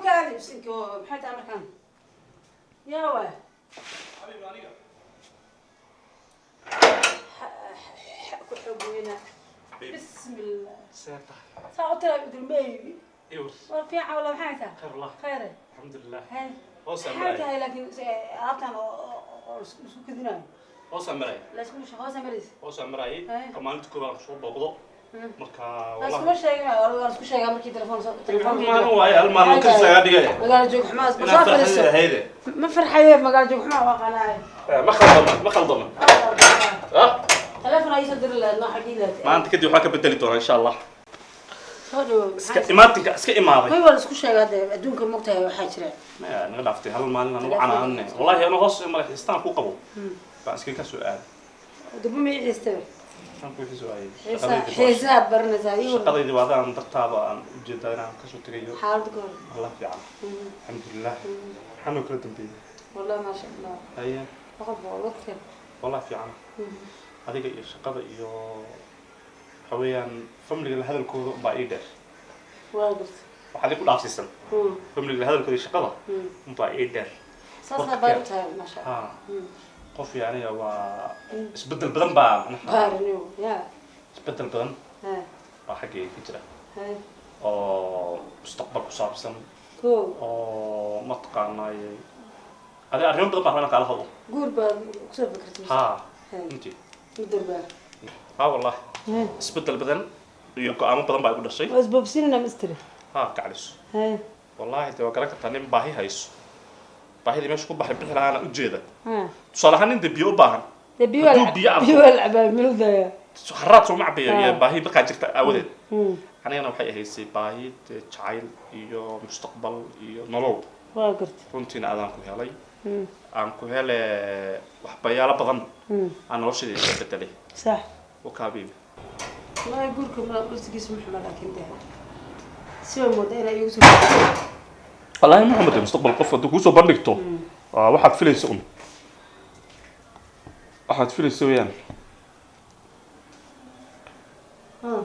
قال سنكو بحيث أمريكان يا واه حبيبي أنيقة حبوينا بسم الله سيرتا صعدت لك الميبي إيوه في حول حياتها خير الله خير الحمد لله هاي وصل حياتها مراي لكن عرفتها سو كذنا وصل مراي لا سكون شخص مريض وصل مراي كمان تكون شو بقضو مركا لا سكون والله شيء لا سكون شيء مركي تلفون ما هو هاي المال كل ساعة دقيقة مقال جوك حماس مسافر السوق هيدا ما فرحة مقال جوك حماس وقناعي ما خلضمن ها تلفون أي صدر له ما حكي له ما أنت كده وحاك بدلتونا إن شاء الله هذا إماتك اسك إماتك ما يقول سكون شيء هذا أدونك مقتها وحاجة ما نقدر هالمال أنا وعنا والله أنا غص ما راح يستان فوق قبو بس كذا سؤال دبوا ما يستوي كان في سؤال حساب برنا زايو قضية دي بعدها عن تقطع عن جدا أنا كسر تغير حالتك الله في عام الحمد لله حنو كل تنتي والله ما شاء الله هيا فقط والله خير والله في عام هذيك إيش قضية إيو حويان فملي هذا الكود بعيدة واجد وحدي كل عفسيسن فملي هذا الكود شقضة بعيدة صار بارتها ما شاء الله ها قف يعني هو اسبدل بدن بقى بارنيو يا اسبدل بدن ها حقي فكرة ها oo mustaqbalku saabsan كو oo ma taqaanay adiga arrimo badan baa rabana kala hadlo قول بقى كسر فكرتي ها intii مدر بقى ها والله isbedel badan iyo go'aamo badan baa igu dhashay بس بوبسينا مستري ها kacaliso ها wallahi de waa garan kartaa nin baahi hayso baahidii meesha ku baxay bixi lahaana u jeeda ها tusaale ahaan nin biyo u baahan بيو العبا ملودا haraad soo macbiyo iyo baahi markaa jirta aawadeed anigana waxay ahaysay baahi jacayl iyo mustaqbal iyo nolol واقرت runtiina adaan ku helay aan ku hele waxbayaalo badan aan noloshayda iska bedelay صح wakaabiibi ما يقولكم لا بس اسم محمد لكن ده سوى موديل يوسف والله محمد mustaqbal qof hadduu kuusoo bandhigto waxaad filaysa un waxaad filaysa weeyaan ها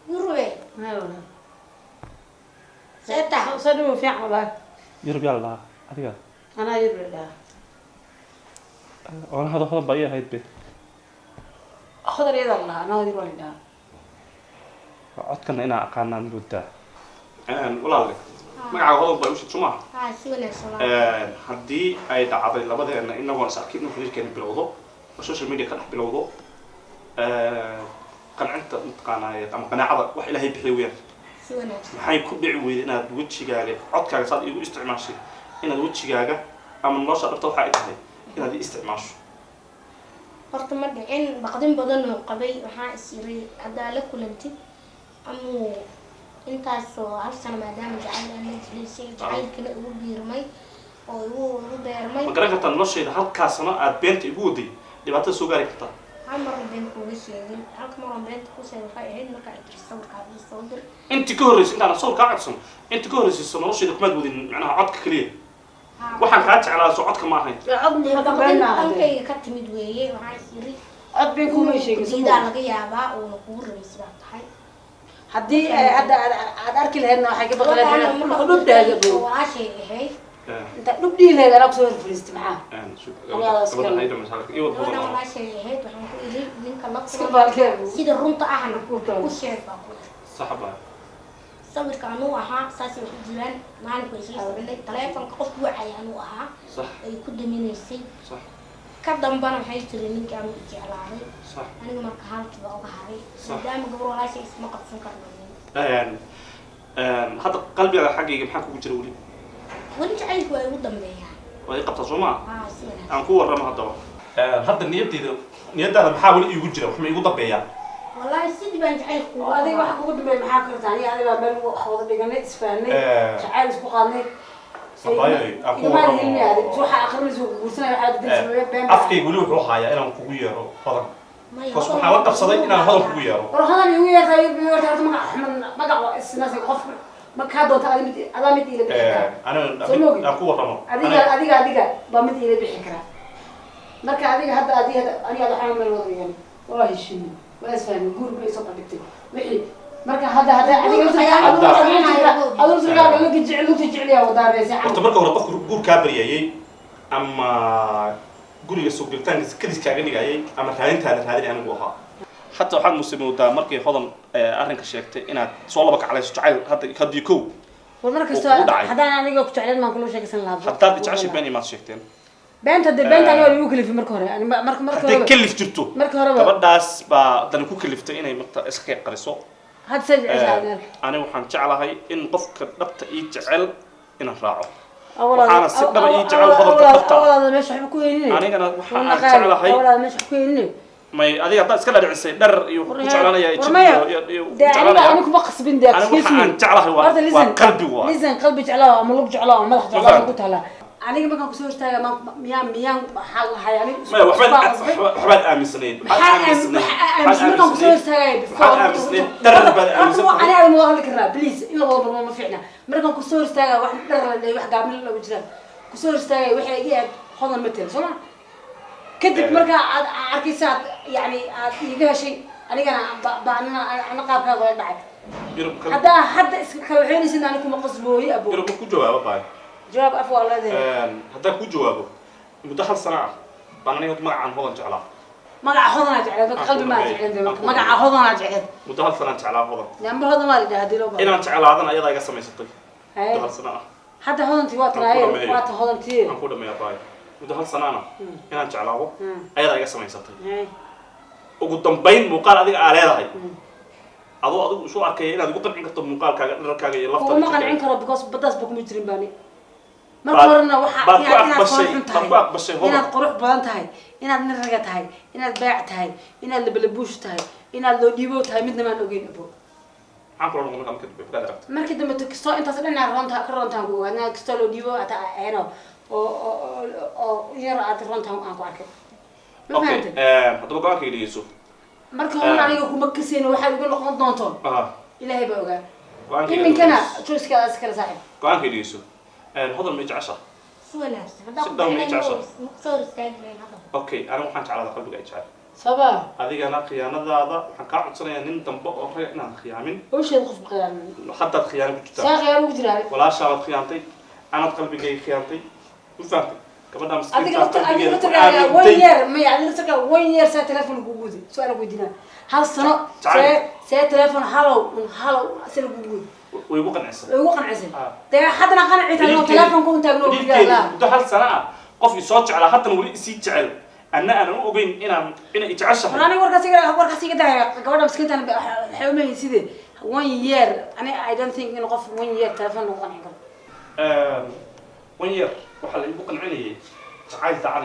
يروي ها ولا سيتا صدموا في عمله yurub yaa la dhahaa adiga أنا يبرد oona hada hodan baa ii ahayd be خضر يد الله أنا يروي ده codkana inaa aqaanaan moodaa walaalle magacaaga hodan baa ushid sumaa ها سوينا سلام haddii ay dhacday labadeena inagoon is arkin inuu xiriirkeena bilowdo oo social media ka dhex bilowdo qancinta mataqaanaaye ama qanaacada wax ilaahay bixiy weeyaan سوينا maxay ku dhici weyday inaad wejigaaga codkaaga saad igu isticmaashay inaad wejigaaga ama nolosha dhabta waxa ay tahay inaad ii isticmaasho horta ma dhicin baqdin badan oo qabay waxaa is yiri haddaa la kulantid amuu intaasoo hal sano maadaama jacayl aan la jilaysay jacaylkana ugu biirmay oo igu beermay ma garan kartaa noloshayda halkaa sano aad beenta igu waday dhibaatada soo gaari kartaa hal mar been kuuga sheegin halka mar oo beenta ku sheegay waxay ahayd markaa ay tiri sawirkaa ii soo dir intii ka horreysay intaan sawir kaa codsan intii ka horreysayso noloshayda kumaad wadin macnaha codka keliya waxaan kaa jeclaa soo codka ma ahayn عضني هذا baqdin بيننا halkayga ka timid weeye waxaa is yiri عض بينكم أي شيء diidaa laga yaabaa oo kugu rabaysa baa tahay haddii hadda aad arki lahaydna waxay ka baqi lahayd marka dhubdaaga dhow walaashay ahayd inta dhubdhii lahayd anaa kusoo horfariistay maxaa gabadha walaashay ahayd waxaan ku iri ninka la iska baalkeed sida runta ahna u sheeg baa ku saxba sawirka anuu ahaa saasay wax u jiraan maalinku ay sii sawirnay taleefonka qofku wacay anuu ahaa صح ay ku daminaysay صح ka dambana waxay tiri ninka aanu jeclaaday صح aniga marka halkiiba uga haray صح maadaama gabar walaashay isma qabsan karno hadda qalbiga xaggayga maxaa kugu jira weli weli jacaylku waa igu dambeeyaan way qabtaa soo maa haa si wanaagsan aan ku warramo haddaba hadda niyaddaada maxaa weli iigu jira wax ma iigu dambeeyaa wallaahi sidii baan jacaylku adiga waxa kugu dambeey maxaa ka rabtaa aniga adiga meel wada dhiganay isfahanay jacayl isku qaadnay waxa akhrinaysa guursanay waxaa dadka been afkayga weli wuxuu haayaa inaan kugu yeero hodan bas waxaa la qabsaday inaan hodan kugu yeero war hodan igu yeertay biyoorta magac isnaas qof ma ka doonta adaa mid ila bixi kara aan ku warramo adiga baa mid ila bixi kara marka adiga hadda aniga waxaan meel wada yeelay waa heshiin waa isfahmay guur bay soo bandhigtay wixii marka hadda adiga sirgaaga la jeceliyaa wadaabeysa horta marka hore qofku guur kaa baryayay ama guriga soo gelitaankiisa kadis kaaga dhigayay ama raadintaada raadin anigu ahaa حتى واحد مسلمودا مركي هذا أرنك شيكتي إن صلبة كعلى شجعل هذا كديكو والمركز حدا أنا أقول كتعلم ما كله شيء كسن لابد حتى تتعشى بيني ما شيكتين بنت أنا يوكل في مركورة يعني مركورة كلف جرتو مركورة كبرداس بدنا كلفت إني مقطع إسكي قريصو هاد سجل أنا وحن جعل هاي إن قفك ربط يجعل إن راعه أولا سيدنا يجعل هذا أولا مش حكويني أنا وحن جعل هاي أولا مش حكويني ما أدي أطلع سكلا درسي در يجعلنا أنا كم بقص بين داك أنا جعله وقلبي واحد لازم قلبي جعله ملوك جعله ملح جعله قلت هلا أنا كم كان كسور تاجا ما ميان حال يعني ما وحبات آمن سنين مش كم كسور تاجا آمن سنين در آمن سنين أنا على موضوع الكرة بليز يلا والله ما فينا مركم كسور تاجا واحد در اللي واحد قابل له وجرا كسور تاجا واحد يجي هذا المثل سمع كدب مركا عركيسات يعني يجيها شيء أنا قاب كذا ولا بعد هذا كوحين سن أنا كم قصبوي أبو يربو كل جواب باي جواب أفو الله ذي هذا كل جوابه مدخل صناعة بعني ما عن هذا جعله ما قاعد هذا نجعله قلبي ما جعله ما قاعد هذا نجعله مدخل صناعة جعله هذا نعم هذا ما لي هذه لو إن أنت على هذا أيضا يقسم يسطي مدخل صناعة حتى هذا أنت واتنا وات هذا أنت أقول ما يباي مدخل صناعة إن أنت على هذا أيضا يقسم يسطي وقدام بين مقال هذه على هذا أضو شو أركي أنا أقول قطع كتب مقال كذا يلفظ وما قال عنك رب بس بدأس بكم يجرين باني ما قررنا واحد يعني إن قروح بدن تهاي إن نرجع تهاي إن باع تهاي إن اللي بلبوش تهاي إن اللي يبوا تهاي مثل ما نقول أبو عقرون من كم كتب لا درت ما كده متكستو أنت صدقني عرفت كررتها هو أنا كستو اللي يبوا أتا هنا أو يرى أترونتها أنكو أكيد أوكي هذا بقى كذي يسوع marka hore aniga kuma kaseen waxa ugu noqon doonto ilaahay baa ogaa go'aanka in kana choice-kaas kala saaxib go'aanka dhiiso hodan ma jecesha suulas sidoo ma jecesha soo istaagay hada okay ana waxaan jeclaa qalbiga ay jecel sabaa adigana khiyaanadaada waxaan ka codsanayaa nin dambe oo rag inaan khiyaamin oo shay qof khiyaamin hadda khiyaan ku jirta saa khiyaan ku jiraa walaasha waad khiyaantay ana qalbiga ay khiyaantay u fahamtay gabadha adiga one year ma adiga one year saa telefoon ku guudi su'aal ku dinaa hal sano saa telefoon halo asal ku guudi way ugu qanacsan dee hadana qanacita inuu telefoon ku intaagno biyaha muddo hal sano qof isoo jecel haddana wali isii jecel أنا أقول إن إتعشى. أنا ورك سيجا ده قبل مسكين أنا حيوم يسيده one year أنا I don't think إنه قف one year تلفون لقون عقل. one year وحلا يبقى عيني تعال تعال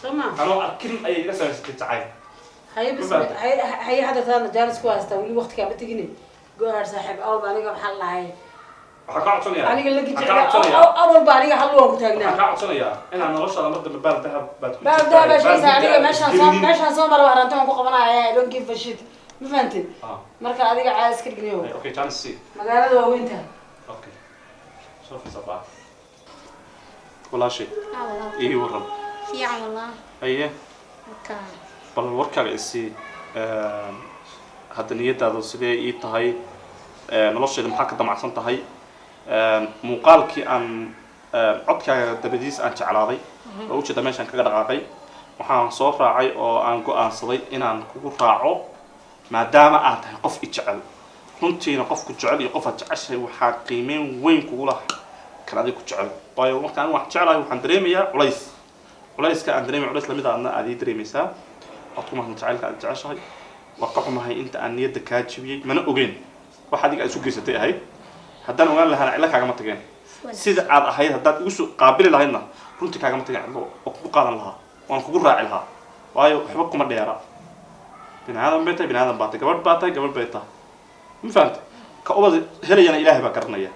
تمام. أنا أكيد أي ناس تعال. هاي بس هاي هذا ثاني جالس كويس تقولي وقت كم بتجيني. جوهر صاحب أول أنا قبل حلا هاي. حكاعة صنيعة. أنا قل لك أول بارية حلوة كتاجنا. حكاعة صنيعة. أنا رش على مرد ببال ذهب بال ذهب بس أنا مش هنصوم مرة واحدة أنتم قبنا يا don't give a shit. ما فهمتي؟ مركا هذيك عايز كل جنيه. أوكي تعال السي. مقالة ده وين أنت؟ أوكي. شوفي صباح. ولا شيء. إيه ورم. في عم الله. أيه. أوكي. بالورك على السي هذا نية هذا السي إيه تهاي نلاش إذا محاكة دمعسان تهاي muuqaalkii aan codkaaga dabadiis aan jeclaaday oo ujeeda meeshaan kaga dhaqaaqay waxaan soo raacay oo aan go'aansaday inaan kugu raaco maadaama aad tahay qof i jecel runtiina qofku jecel iyo qof aad jeceshahay waxaa qiimeyn weyn kugu laha kan adiga ku jecel waayo markaan wax jeclahay waxaan dareemayaa culayska aan dareemayo culays lamid aadna aad ii dareemaysaa waad ku mahadsan jacaylka aad jeceshahay waa ka xumahay inta aan niyadda kaa jibiyey mana ogeyn wax adiga aad isu geysatay ahayd haddaan ogaan lahaana cilla kaagama tageen sida aad ahayd haddaad igu soo qaabili lahaydna runtii kaagama tageen cillo oo kugu qaadan lahaa waan kugu raaci lahaa waayo waxba kuma dheera bini aadan bay tahay bini aadan baa tahay gabadh baa tahay gabadh bay tahay ma fahamtay ka ubad helayana ilaahay baa garanaya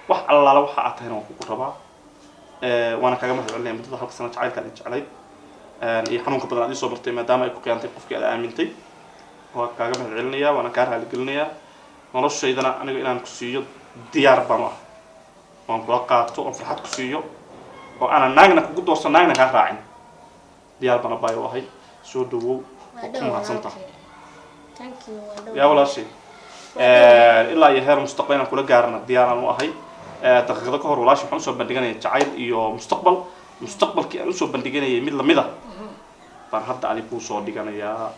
wax allaala waxa aad tahayna waan kugu rabaa waana kaaga mahad celinaya muddada halka sano jacaylka aad jeclayd iyo xanuunka badan aad ii soo bartay maadaama ay ku qiyaantay qofkii aad aamintay waa kaaga mahad celinaya waana kaa raaligelinayaa noloshaydana aniga inaan ku siiyo diyaar baan ah waan kula qaato oo farxad ku siiyo oo aan naagna kugu doorso naagna ka raacin diyaar baan baa ahay soo dhawow ku mahadsantahay Thank you. yaa walaashay ilaa iyo heer mustaqbal inaan kula gaarana diyaaraan u ahay daqiiqado ka hor walaashi waxaan usoo bandhiganaya jacayl iyo mustaqbalkii aan usoo bandhiganayay mid lamid ah baan hadda ani kuu soo dhiganayaa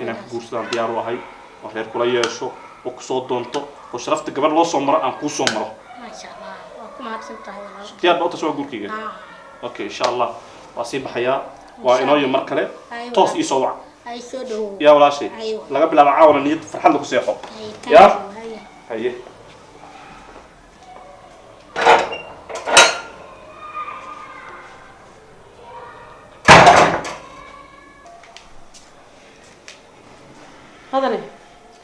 inaan ku guursadaan diyaar u ahay oo reer kula yeesho oo kusoo doonto oo sharafta gabadh loo soo maro aan kuu soo maro maasha allah waa ku mahadsantahay walaal diyaar baa u tahay waa guurkayga okay insha allah waa sii baxayaa waa inooyo mar kale toos ii soo wac ay soo dhawow yaa walaashay laga bilaabo caawana niyad farxad ku seexo ya haye هذا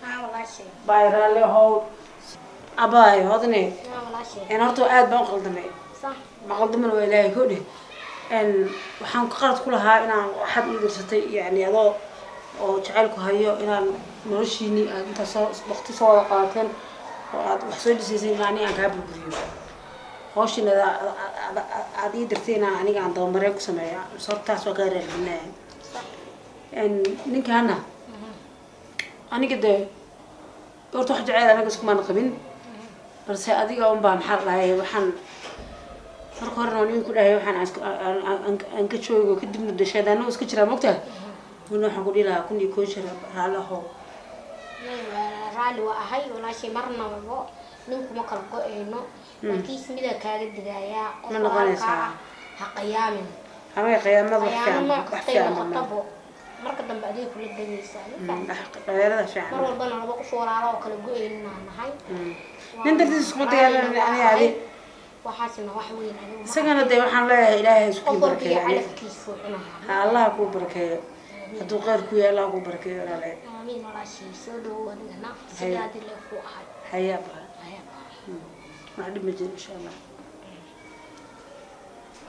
walaashay بايرالي هو أباي هذا walaashay أنا هرتو قاعد بنقل دمي صح ما قل دمي ولا يكودي إن وحن قررت كلها إن واحد يقدر ستي يعني هذا أو تعالكوا هيو إن نرشيني أنت وقت صار قاتل وحصل سيزي يعني أنا قابل بريو هوش إن هذا درتينا يعني عن ضمرك سمايا صرت تاسو غير البناء إن نك هنا أنا كده قلت واحد عيال أنا قصك ما نقبل بس هذه قوم بام حر لهاي وحن فرقرنا نقول لهاي وحن أنك شوي وكده من الدشة أنا وسكت شرا مقتل ونروح نقول لها كل يكون شرا على هو رالي وأهاي ولا شيء مرنا وبو نمكم مكرقو إنه وكيس ميدا كارد دايا من نغنيسا حقيامين هاي قيامة قيامة بحفيان خطبو marka dambe adeeg kula dhageysaa غيرها فعلا mar walbana laba qof walaalo oo kala go'eynaa nahay nin dartiis isku dayaalan ani hadi waxaasna wax weyn anigu isagana day waxaan leeyahay ilaahay isku barakeeyo calafkiisu cunaha Allah ku barakeeyo haduu qeyr ku yahay Allah ku barakeeyo walaalay amiin walaashii soo dhawo adigana sidaad ilaa ku ahay hayaba ma dhib ma jiro insha Allah